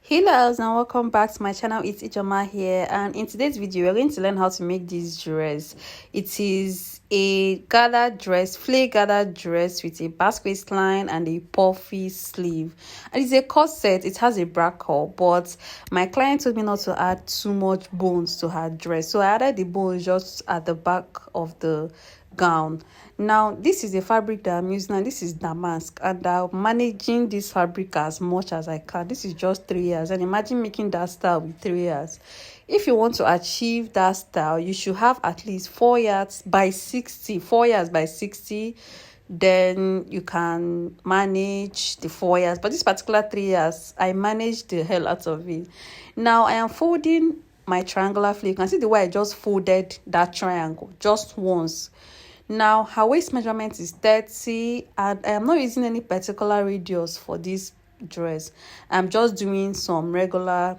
Hello and welcome back to my channel. It's Ijoma here, and in today's video we're going to learn how to make this dress. It is a gathered dress, flare gathered dress with a basque waistline and a puffy sleeve, and it's a corset. It has a bracket, but my client told me not to add too much bones to her dress, so I added the bones just at the back of the gown. Now this is a fabric that I'm using, and this is damask, and I'm managing this fabric as much as I can. This is just 3 years, and imagine making that style with 3 years. If you want to achieve that style, you should have at least 4 yards by 60, 4 yards by 60. Then you can manage the 4 years, but this particular 3 years I managed the hell out of it. Now I am folding my triangular flare. You can see the way I just folded that triangle just once. Now her waist measurement is 30, and I am not using any particular radius for this dress. I'm just doing some regular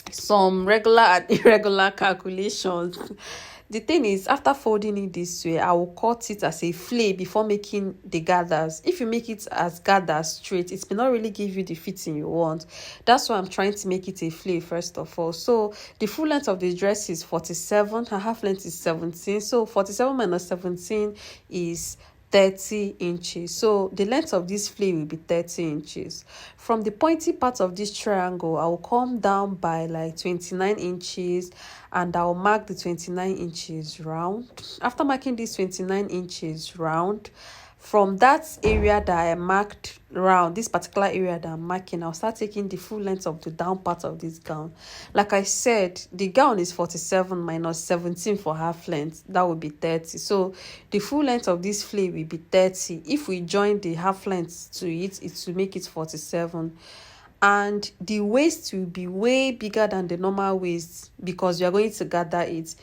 and irregular calculations. The thing is, after folding it this way, I will cut it as a flare before making the gathers. If you make it as gathers straight, it may not really give you the fitting you want. That's why I'm trying to make it a flare first of all. So the full length of the dress is 47, her half length is 17. So 47 minus 17 is 30 inches. So the length of this flare will be 30 inches. From the pointy part of this triangle, I will come down by like 29 inches, and I'll mark the 29 inches round. After marking this 29 inches round, from that area that I marked round, this particular area that I'm marking, I'll start taking the full length of the down part of this gown. Like I said, the gown is 47 minus 17 for half length. That would be 30. So the full length of this flare will be 30. If we join the half length to it, it will make it 47. And the waist will be way bigger than the normal waist because you are going to gather it.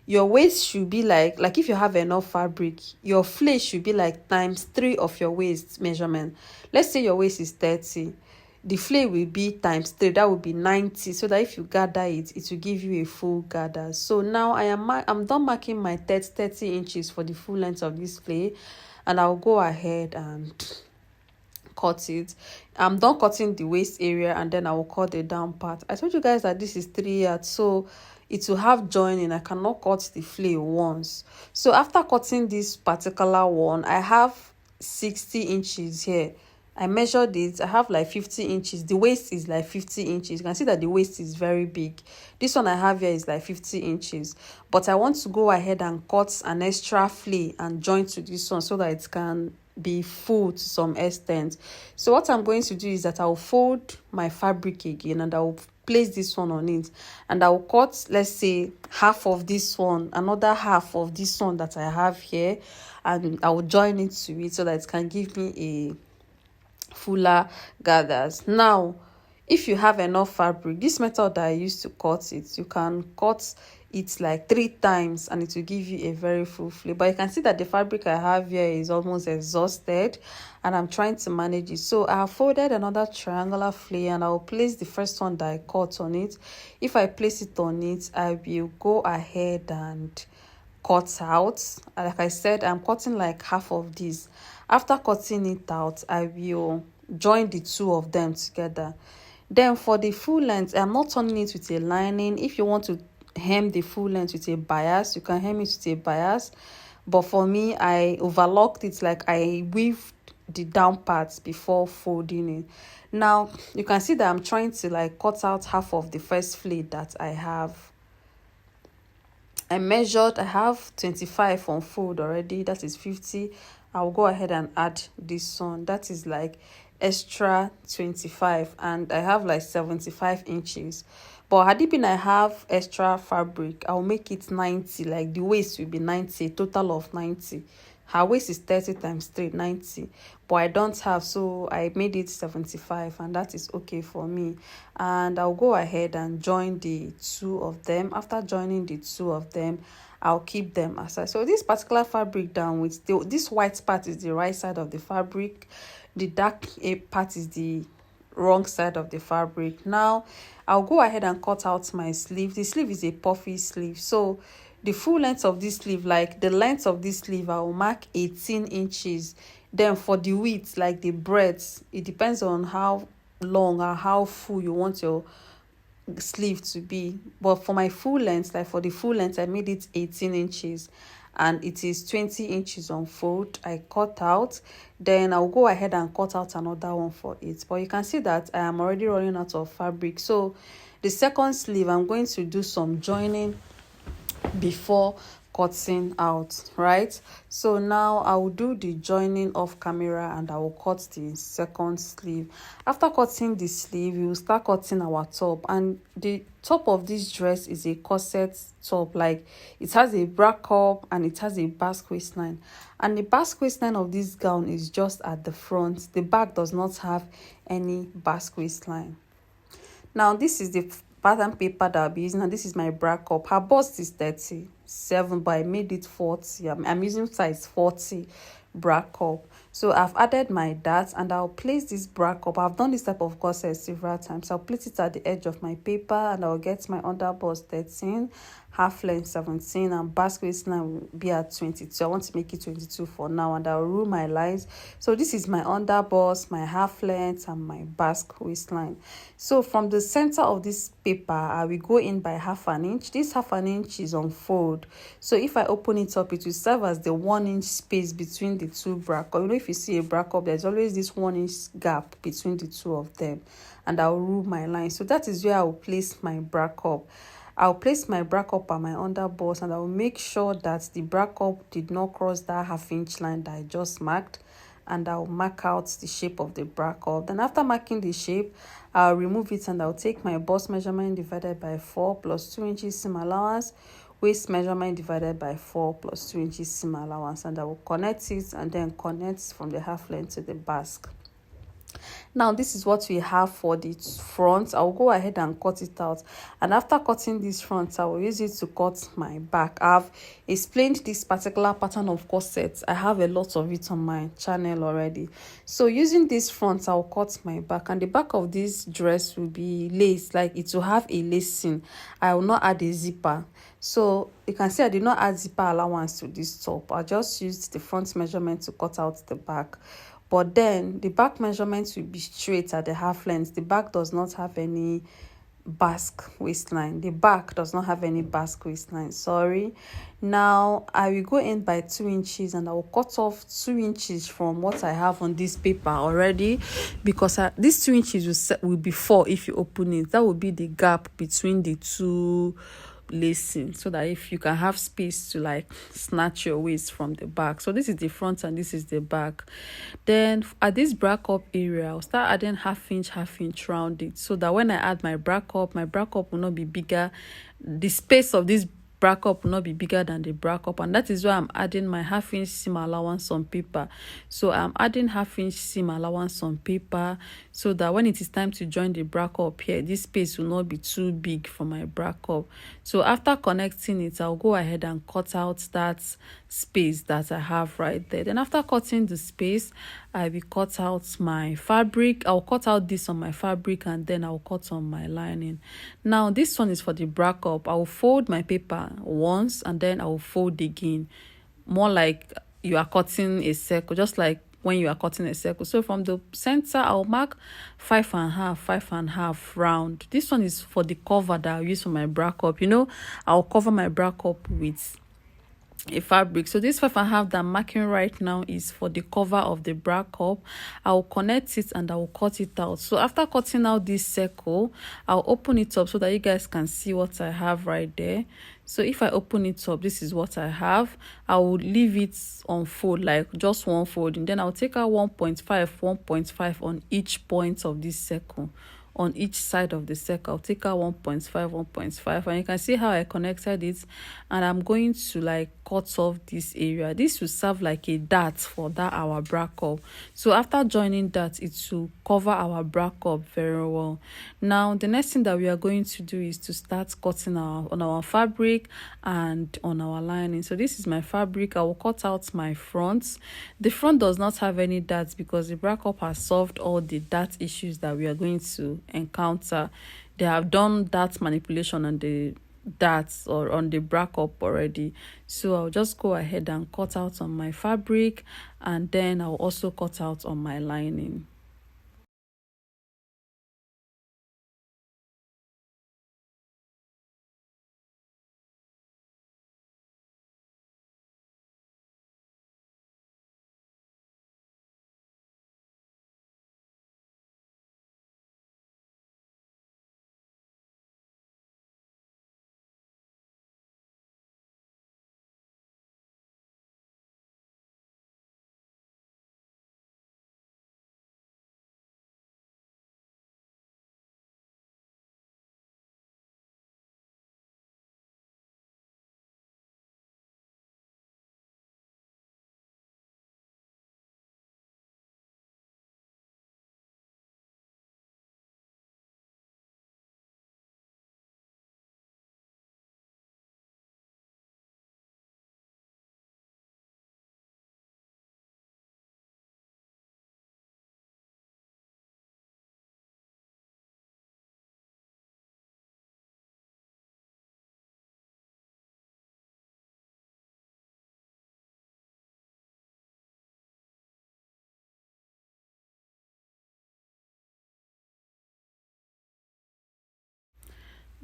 Your waist should be like if you have enough fabric, your flare should be like times 3 of your waist measurement. Let's say your waist is 30, the flare will be times 3, that would be 90, so that if you gather it, it will give you a full gather. So now I'm done marking my 30 inches for the full length of this flare, and I'll go ahead and cut it. I'm done cutting the waist area, and then I will cut the down part. I told you guys that this is 3 yards, so it will have joining. I cannot cut the flare once. So after cutting this particular one, I have 60 inches here. I measured it. I have like 50 inches. The waist is like 50 inches. You can see that the waist is very big. This one I have here is like 50 inches. But I want to go ahead and cut an extra flare and join to this one so that it can be full to some extent. So what I'm going to do is that I'll fold my fabric again, and I'll place this one on it, and I'll cut, let's say, half of this one, another half of this one that I have here, and I'll join it to it so that it can give me a fuller gathers. Now if you have enough fabric, this method that I used to cut it, you can cut it like 3 times and it will give you a very full flare. But you can see that the fabric I have here is almost exhausted, and I'm trying to manage it. So I have folded another triangular flare, and I'll place the first one that I cut on it. If I place it on it, I will go ahead and cut out. Like I said, I'm cutting like half of this. After cutting it out, I will join the two of them together. Then for the full length, I'm not turning it with a lining. If you want to hem the full length with a bias, you can hem it with a bias. But for me, I overlocked it, like I weaved the down parts before folding it. Now you can see that I'm trying to like cut out half of the first flare that I have. I measured, I have 25 on fold already, that is 50. I'll go ahead and add this one, that is like extra 25, and I have like 75 inches. But had it been I have extra fabric, I'll make it 90, like the waist will be 90, a total of 90. Her waist is 30 times 3, 90, but I don't have, so I made it 75, and that is okay for me. And I'll go ahead and join the two of them. After joining the two of them, I'll keep them aside. So this particular fabric down with this white part is the right side of the fabric, the dark part is the wrong side of the fabric. Now I'll go ahead and cut out my sleeve. The sleeve is a puffy sleeve, so the full length of this sleeve, like the length of this sleeve, I will mark 18 inches. Then for the width, like the breadth, it depends on how long or how full you want your sleeve to be. But for my full length, like for the full length, I made it 18 inches and it is 20 inches on fold. I cut out, then I'll go ahead and cut out another one for it. But you can see that I am already running out of fabric. So the second sleeve, I'm going to do some joining before cutting out, right? So now I will do the joining off camera and I will cut the second sleeve. After cutting the sleeve, we will start cutting our top, and the top of this dress is a corset top. Like, it has a bra cup and it has a basque waistline, and the basque waistline of this gown is just at the front. The back does not have any basque waistline. Now this is the pattern paper that I'll be using, and this is my bra cup. Her bust is 37, but I made it 40. I'm using size 40 bra cup. So I've added my darts and I'll place this bra cup. I've done this type of corset several times. I'll place it at the edge of my paper and I'll get my under bust 13, half length 17, and basque waistline will be at 22. I want to make it 22 for now, and I'll rule my lines. So this is my under bust, my half length, and my basque waistline. So from the center of this paper, I will go in by half an inch. This half an inch is on fold. So if I open it up, it will serve as the 1 inch space between the two bra cup. You know, if you see a bra cup, there's always this 1 inch gap between the two of them, and I'll rule my line. So that is where I will place my bra cup. I'll place my bra cup and my under bust, and I'll make sure that the bra cup did not cross that half inch line that I just marked, and I'll mark out the shape of the bra cup. Then after marking the shape, I'll remove it and I'll take my bust measurement divided by 4 plus 2 inches seam allowance, waist measurement divided by 4 plus 2 inches seam allowance, and I will connect it and then connect from the half length to the basque. Now this is what we have for the front. I'll go ahead and cut it out, and after cutting this front, I will use it to cut my back. I've explained this particular pattern of corset. I have a lot of it on my channel already. So using this front, I'll cut my back, and the back of this dress will be lace, like it will have a lacing. I will not add a zipper. So you can see I did not add zipper allowance to this top. I just used the front measurement to cut out the back. But then the back measurement will be straight at the half length. The back does not have any basque waistline. The back does not have any basque waistline, sorry. Now I will go in by 2 inches and I will cut off 2 inches from what I have on this paper already, because this 2 inches will be 4 if you open it. That will be the gap between the two lacing, so that if you can have space to like snatch your waist from the back. So this is the front and this is the back. Then at this bra cup area, I'll start adding half inch round it, so that when I add my bra cup will not be bigger. The space of this bra cup will not be bigger than the bra cup, and that is why I'm adding my half inch seam allowance on paper. So I'm adding half inch seam allowance on paper, so that when it is time to join the bra cup here, this space will not be too big for my bra cup. So after connecting it, I'll go ahead and cut out that space that I have right there. Then after cutting the space, I will cut out my fabric. I'll cut out this on my fabric and then I'll cut on my lining. Now this one is for the bra cup. I will fold my paper once and then I will fold again, more like you are cutting a circle, just like when you are cutting a circle. So from the center, I'll mark 5.5 round. This one is for the cover that I'll use for my bra cup. You know, I'll cover my bra cup with a fabric. So this 5.5 that I'm marking right now is for the cover of the bra cup. I'll connect it and I will cut it out. So after cutting out this circle, I'll open it up so that you guys can see what I have right there. So if I open it up, this is what I have. I will leave it on fold, like just one fold, and then I'll take out 1.5 on each point of this circle. On each side of the circle, I'll take out 1.5, and you can see how I connected it, and I'm going to like cut off this area. This will serve like a dart for that our bra cup. So after joining that, it will cover our bra cup very well. Now the next thing that we are going to do is to start cutting on our fabric and on our lining. So this is my fabric. I will cut out my front. The front does not have any darts because the bra cup has solved all the dart issues that we are going to encounter. They have done that manipulation on the darts or on the bra cup already. So I'll just go ahead and cut out on my fabric, and then I'll also cut out on my lining.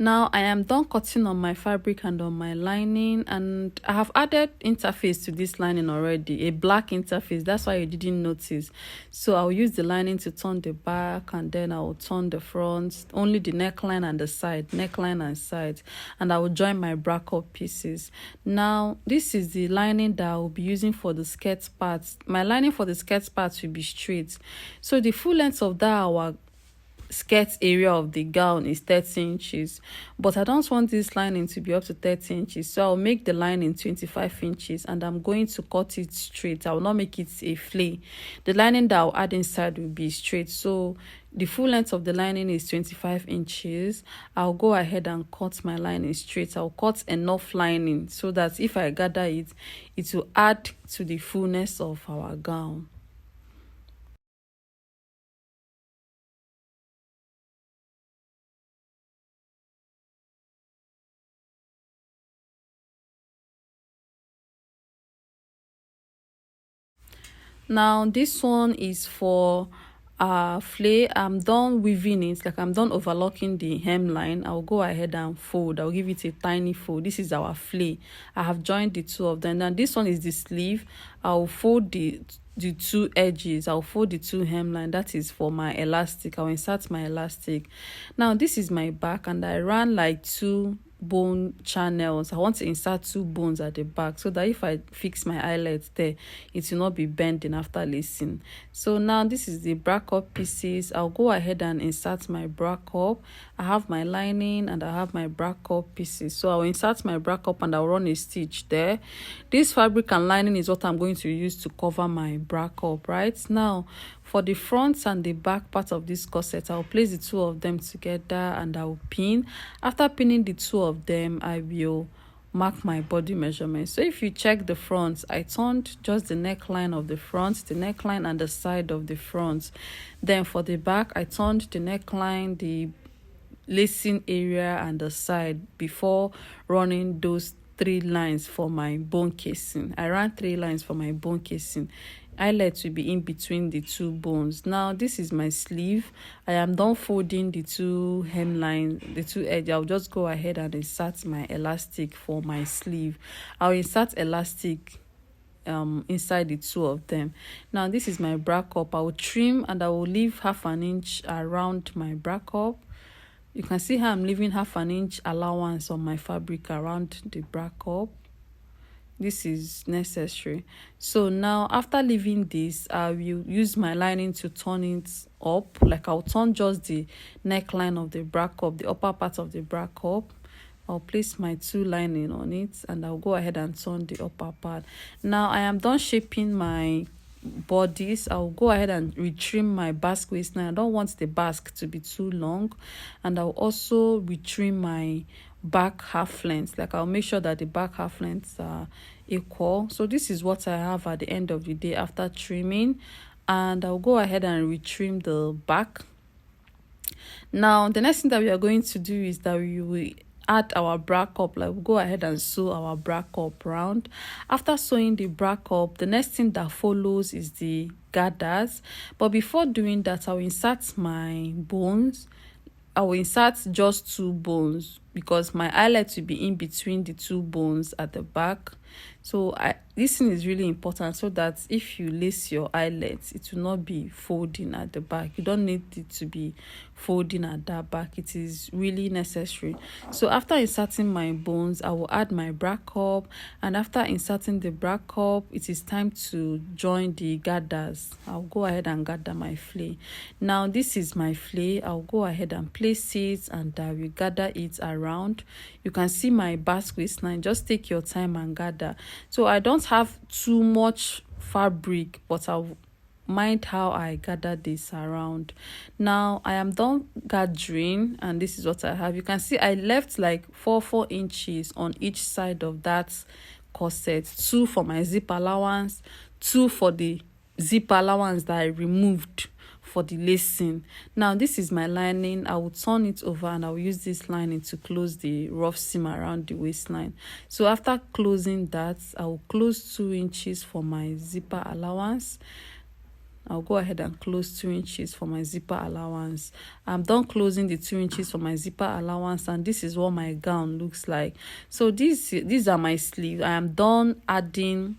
Now I am done cutting on my fabric and on my lining, and I have added interface to this lining already, a black interface. That's why you didn't notice. So I'll use the lining to turn the back, and then I'll turn the front, only the neckline and the side, neckline and side, and I will join my bracket pieces. Now this is the lining that I will be using for the skirt parts. My lining for the skirt parts will be straight, so the full length of that our skirt area of the gown is 30 inches, but I don't want this lining to be up to 30 inches, so I'll make the lining 25 inches, and I'm going to cut it straight. I will not make it a flay. The lining that I'll add inside will be straight, so the full length of the lining is 25 inches. I'll go ahead and cut my lining straight. I'll cut enough lining so that if I gather it, it will add to the fullness of our gown. Now this one is for flay. I'm done weaving it, like I'm done overlocking the hemline. I'll go ahead and fold. I'll give it a tiny fold. This is our flay. I have joined the two of them. Now this one is the sleeve. I'll fold the two edges. I'll fold the two hemline. That is for my elastic. I'll insert my elastic. Now this is my back, and I ran like two bone channels. I want to insert two bones at the back so that if I fix my eyelets there, it will not be bending after lacing. So now this is the bracket pieces. I'll go ahead and insert my bracket. I have my lining and I have my bracket pieces, so I'll insert my bracket and I'll run a stitch there. This fabric and lining is what I'm going to use to cover my bracket. Right now, for the front and the back part of this corset, I'll place the two of them together and I'll pin. After pinning the two of them, I will mark my body measurement. So if you check the front, I turned just the neckline of the front, the neckline and the side of the front. Then for the back, I turned the neckline, the lacing area and the side before running those 3 lines for my bone casing. I ran 3 lines for my bone casing. Eyelet will be in between the two bones. Now this is my sleeve. I am done folding the two hemline, the two edges. I'll just go ahead and insert my elastic for my sleeve. I'll insert elastic inside the two of them. Now this is my bracket. I will trim and I will leave half an inch around my bracket. You can see how I'm leaving half an inch allowance on my fabric around the bracket. This is necessary. So now after leaving this, I will use my lining to turn it up. Like I'll turn just the neckline of the bracket, the upper part of the bracket. I'll place my two lining on it and I'll go ahead and turn the upper part. Now I am done shaping my bodice. I'll go ahead and retrim my basque waistline. I don't want the basque to be too long, and I'll also retrim my back half length. Like I'll make sure that the back half lengths are equal. So this is what I have at the end of the day after trimming, and I'll go ahead and retrim the back. Now the next thing that we are going to do is that we will add our bracket. Like we'll go ahead and sew our bracket round. After sewing the bracket, the next thing that follows is the gathers. But before doing that, I'll insert my bones. I will insert just 2 bones because my eyelet will be in between the 2 bones at the back. So this thing is really important so that if you lace your eyelets, it will not be folding at the back. You don't need it to be folding at that back. It is really necessary. So after inserting my bones, I will add my bracket, and after inserting the bracket, it is time to join the gathers. I'll go ahead and gather my flay. Now this is my flay. I'll go ahead and place it and I will gather it around. You can see my basque waistline. Just take your time and gather. So I don't have too much fabric, but I'll mind how I gather this around. Now I am done gathering, and this is what I have. You can see I left like 4 inches on each side of that corset. 2 for my zip allowance, 2 for the zip allowance that I removed for the lacing. Now this is my lining. I will turn it over and I will use this lining to close the rough seam around the waistline. So after closing that, I will close 2 inches for my zipper allowance. I'll go ahead and close 2 inches for my zipper allowance. I'm done closing the 2 inches for my zipper allowance, and this is what my gown looks like. So these are my sleeves. I am done adding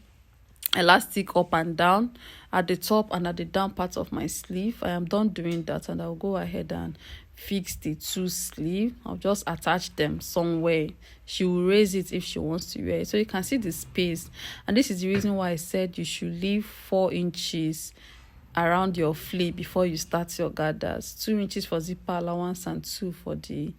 elastic up and down at the top and at the down part of my sleeve. I am done doing that, and I'll go ahead and fix the 2 sleeve. I'll just attach them somewhere. She will raise it if she wants to wear it. So you can see the space, and this is the reason why I said you should leave 4 inches around your flip before you start your gathers. 2 inches for zipper allowance and 2 for the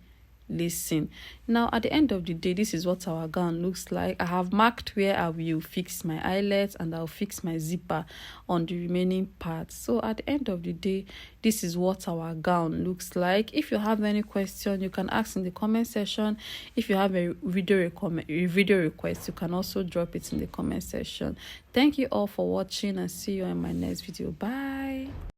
lacing. Now at the end of the day, this is what our gown looks like. I have marked where I will fix my eyelets, and I'll fix my zipper on the remaining parts. So at the end of the day, this is what our gown looks like. If you have any question, you can ask in the comment section. If you have a video request, you can also drop it in the comment section. Thank you all for watching, and see you in my next video. Bye.